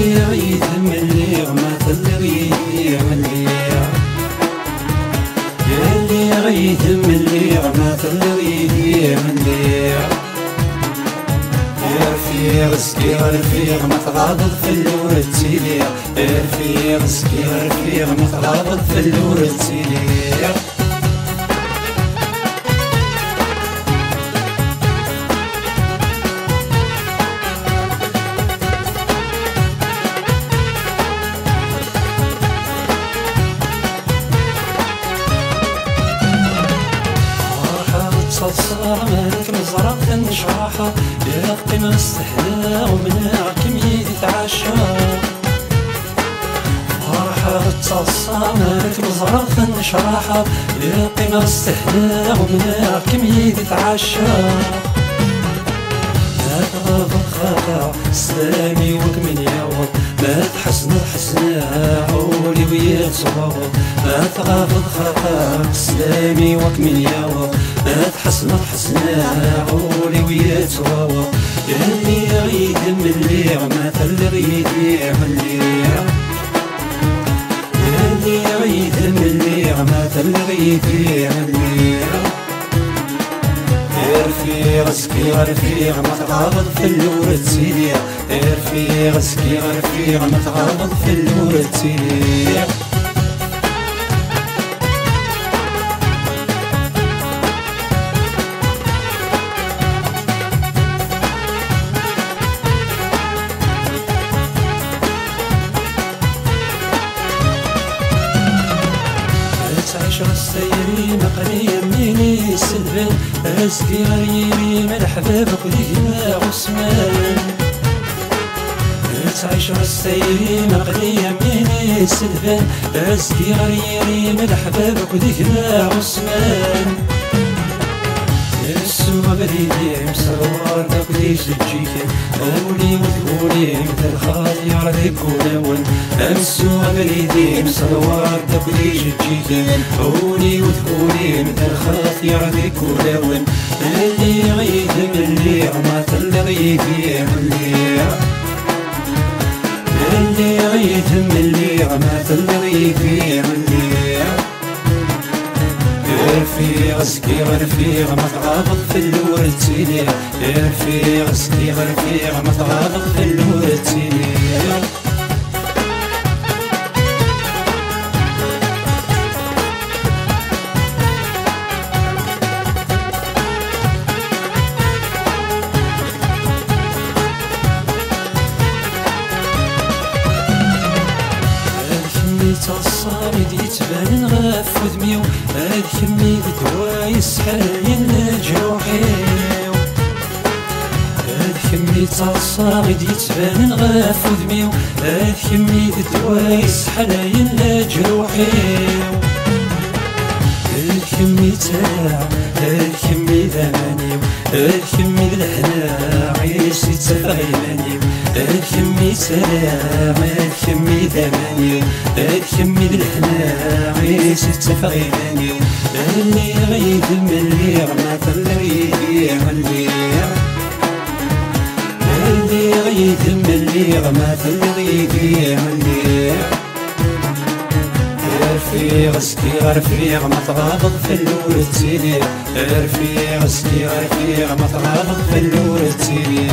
اللي غيد ملي غمات اللي غيد ملي اللي غيد ملي غمات اللي غيد ملي رفيق سكي رفيق ما تغاضب في اللور تسيلي رفيق سكي رفيق ما تغاضب في اللور تسيلي مالك مزرعة نشراحة يا قيمة استحلا ومناعكم يتعشى فرحة تصصى مالك مزرعة نشراحة يا قيمة استحلا ومناعكم يتعشى ما تغاب الخطا سلامي وكمن يعوض ما تحسن الحسنة عولي ويا تصوض ما تغاب الخطا سلامي وكمن يعوض ما تحسن الحسنة عولي ويا تصوض اللي غيد ملي غمات اللي غيد ملي اللي غيد ملي غمات اللي غيد ملي رفيق سكي رفيق ما تغاضب في اللور تسيلي رفيق سكي رفيق ما تغاضب في اللور تسيلي عشر السيري مقري يميني سلفان أزكي غريبي من حبابك وديما عثمان عشر السيري مقري يميني سلفان أزكي غريبي من حبابك وديما عثمان السوا بريدي مسروار داك ليش تجيك قولي وتقولي مثل الخاطر ذيك ولون السوا بريدي مسروار داك ليش تجيك قولي وتقولي مثل الخاطر ذيك ولون اللي غيد ملي غمات اللي غيد ملي اللي غيد ملي غمات اللي غيد ملي رفيق سكي رفيق ما تغاضب في اللور تسيلي رفيق سكي رفيق ما تغاضب في اللور تسيلي الصامد يتبان نغف ودميو هاد كمي بدواي يسحاين لجروحيو هاد كمي الصامد يتبان نغف ودميو هاد كمي بدواي يسحاين لجروحيو هاد كمي تاع هاد كمي ذمانيو هاد كمي الهنا عيش يتسفى يمانيو هاد كمي سلام هاد كمي ذمانيو هاد كمي الهنا عيش يتسفى يمانيو اللي غيد ملي غمات اللي غيد ملي اللي غيد ملي غمات اللي غيد ملي رفيق سكي رفيق ما تغاضب في اللور تسيلي رفيق سكي رفيق ما تغاضب في اللور تسيلي